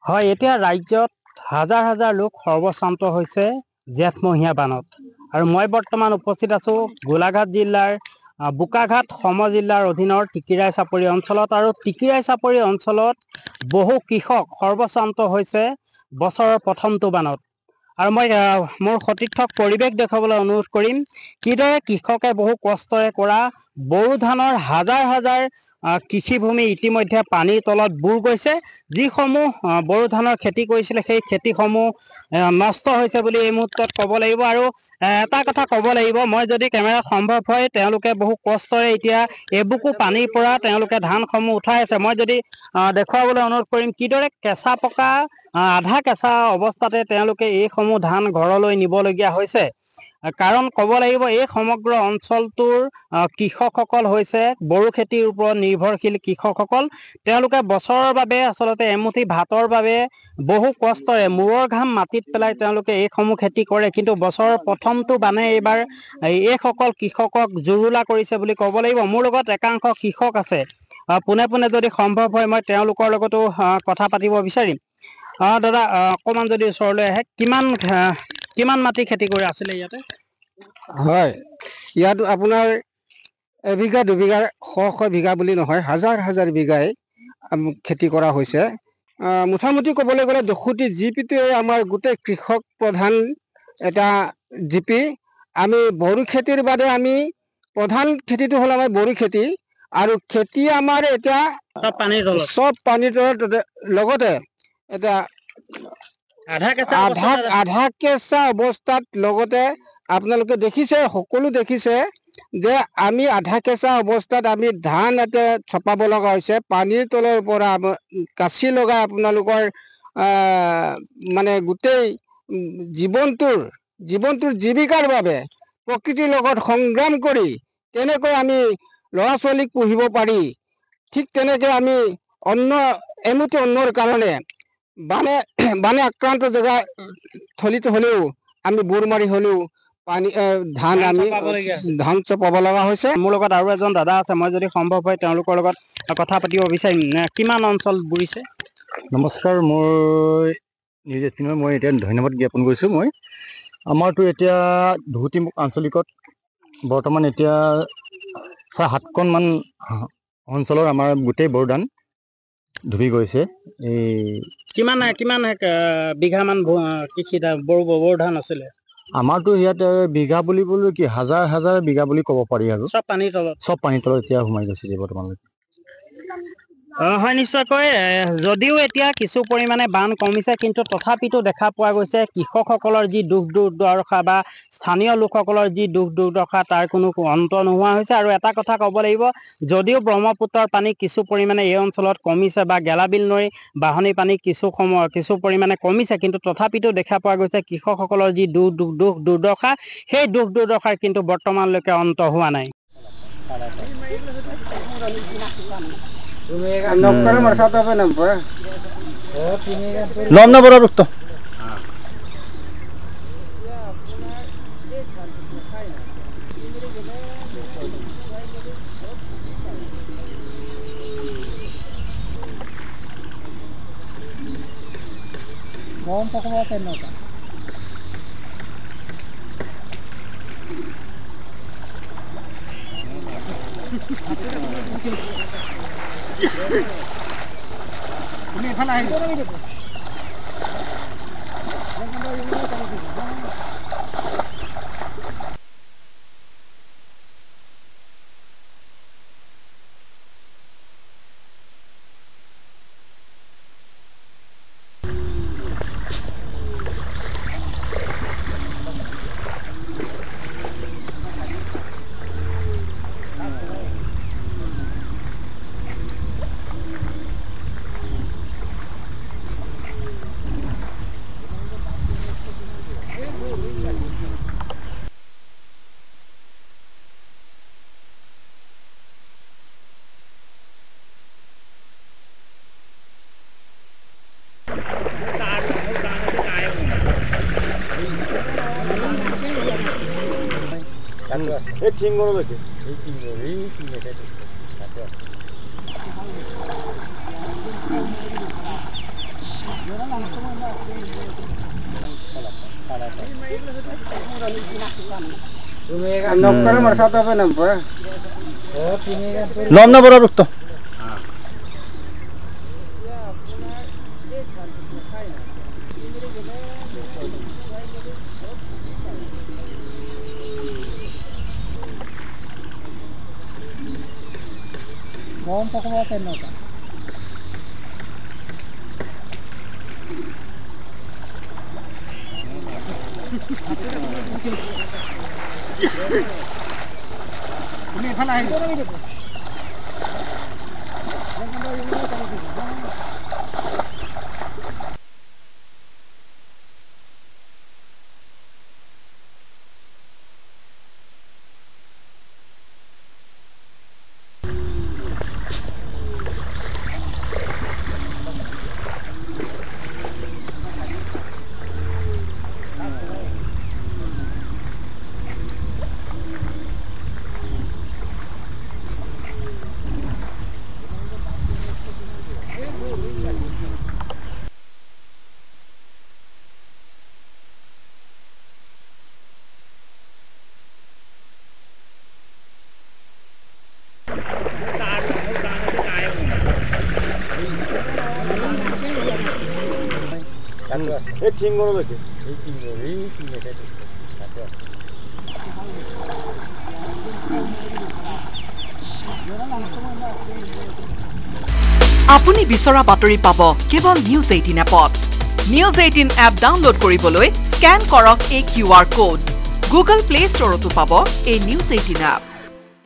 হয়, এতিয়া ৰাজ্যত হাজাৰ হাজাৰ লোক সৰ্বশান্ত হৈছে জেঠমহীয়া বানত। আৰু মই বৰ্তমান উপস্থিত আছোঁ গোলাঘাট জিলাৰ বোকাঘাট সম জিলাৰ অধীনৰ টিকিৰাই চাপৰি অঞ্চলত। আৰু টিকিৰাই চাপৰি অঞ্চলত বহু কৃষক সৰ্বশান্ত হৈছে বছৰৰ প্ৰথমটো বানত। আৰু মই মোৰ সতীৰ্থক পৰিৱেশ দেখুৱাবলৈ অনুৰোধ কৰিম কিদৰে কৃষকে বহু কষ্টৰে কৰা বড়ো ধানৰ হাজাৰ হাজাৰ কৃষিভূমি ইতিমধ্যে পানীৰ তলত বুৰ গৈছে। যিসমূহ বড়ো ধানৰ খেতি কৰিছিলে সেই খেতিসমূহ নষ্ট হৈছে বুলি এই মুহূৰ্তত ক'ব লাগিব। আৰু এটা কথা ক'ব লাগিব, মই যদি কেমেৰাত সম্ভৱ হয় তেওঁলোকে বহু কষ্টৰে এতিয়া এবুকু পানীৰ পৰা তেওঁলোকে ধানসমূহ উঠাই আছে। মই যদি দেখুৱাবলৈ অনুৰোধ কৰিম কিদৰে কেঁচা পকা আধা কেঁচা অৱস্থাতে তেওঁলোকে এইসমূহ ধান ঘৰলৈ নিবলগীয়া হৈছে। কাৰণ ক'ব লাগিব এই সমগ্ৰ অঞ্চলটোৰ কৃষকসকল হৈছে বড়ো খেতিৰ ওপৰত নিৰ্ভৰশীল কৃষকসকল। তেওঁলোকে বছৰৰ বাবে আচলতে এমুঠি ভাতৰ বাবে বহু কষ্টৰে মূৰৰ ঘাম মাটিত পেলাই তেওঁলোকে এইসমূহ খেতি কৰে। কিন্তু বছৰৰ প্ৰথমটো বানে এইবাৰ এইসকল কৃষকক জুৰুলা কৰিছে বুলি ক'ব লাগিব। মোৰ লগত একাংশ কৃষক আছে, পোনে পোনে যদি সম্ভৱ হয় মই তেওঁলোকৰ লগতো কথা পাতিব বিচাৰিম। দাদা অকণমান যদি ওচৰলৈ আহে, কিমান মাটি খেতি কৰি আছিলে ইয়াতে? হয়, ইয়াত আপোনাৰ এবিঘা দুবিঘা শ বিঘা বুলি নহয়, হাজাৰ হাজাৰ বিঘাই খেতি কৰা হৈছে। মোটামুটি ক'বলৈ গ'লে ৬২ জিপিটোৱে আমাৰ গোটেই কৃষক প্ৰধান এটা জিপি। আমি বড়ো খেতিৰ বাদে আমি প্ৰধান খেতিটো হ'ল আমাৰ বড়ো খেতি। আৰু খেতি আমাৰ এতিয়া চব পানীৰ তলত লগতে এটা আধা কেঁচা অৱস্থাত লগতে আপোনালোকে দেখিছে, সকলো দেখিছে যে আমি আধা কেঁচা অৱস্থাত আমি ধান এটা চপাব লগা হৈছে। পানীৰ তলৰ পৰা কাচি লগাই আপোনালোকৰ মানে গোটেই জীৱনটোৰ জীৱিকাৰ বাবে প্ৰকৃতিৰ লগত সংগ্ৰাম কৰি তেনেকৈ আমি ল'ৰা ছোৱালীক পঢ়িব পাৰি, ঠিক তেনেকৈ আমি এমুঠি অন্নৰ কাৰণে বানে আক্ৰান্ত জেগা থলীত হ'লেও আমি বুৰ মাৰি হ'লেও ধান চপাব লগা হৈছে। মোৰ লগত আৰু এজন দাদা আছে, মই যদি সম্ভৱ হয় তেওঁলোকৰ লগত কথা পাতিব বিচাৰিম। কিমান অঞ্চল বুৰিছে? নমস্কাৰ, মই এতিয়া ধন্যবাদ জ্ঞাপন কৰিছোঁ। আমাৰতো এতিয়া ধুহুতি আঞ্চলিকত বৰ্তমান এতিয়া ৬-৭খনমান অঞ্চলৰ আমাৰ গোটেই বড়ো ধান ডুবি গৈছে। কিমান বিঘামান বড়ো ধান আছিলে? আমাৰতো ইয়াত বিঘা বুলিবলৈ কি হাজাৰ হাজাৰ বিঘা বুলি ক'ব পাৰি। আৰু চব পানীৰ তলত এতিয়া সোমাই গৈছে বৰ্তমানলৈকে। হয়, নিশ্চয়কৈ। যদিও এতিয়া কিছু পৰিমাণে বান কমিছে, কিন্তু তথাপিতো দেখা পোৱা গৈছে কৃষকসকলৰ যি দুখ দুৰ্দশা বা স্থানীয় লোকসকলৰ যি দুখ দুৰ্দশা তাৰ কোনো অন্ত নোহোৱা হৈছে। আৰু এটা কথা ক'ব লাগিব, যদিও ব্ৰহ্মপুত্ৰৰ পানী কিছু পৰিমাণে এই অঞ্চলত কমিছে বা গেলাবিল নৈ বাঢ়নি পানী কিছু পৰিমাণে কমিছে, কিন্তু তথাপিতো দেখা পোৱা গৈছে কৃষকসকলৰ যি দুখ দুৰ্দশা, সেই দুখ দুৰ্দশাৰ কিন্তু বৰ্তমানলৈকে অন্ত হোৱা নাই। লম না বড় ৰক্ত আপুনি বিচৰা বাতৰি পাব কেৱল নিউজ 18 এপত। নিউজ 18 এপ ডাউনলোড কৰিবলৈ স্ক্যান কৰক এই QR কোড। গুগল প্লে ষ্টৰতো পাব এই নিউজ 18 এপ।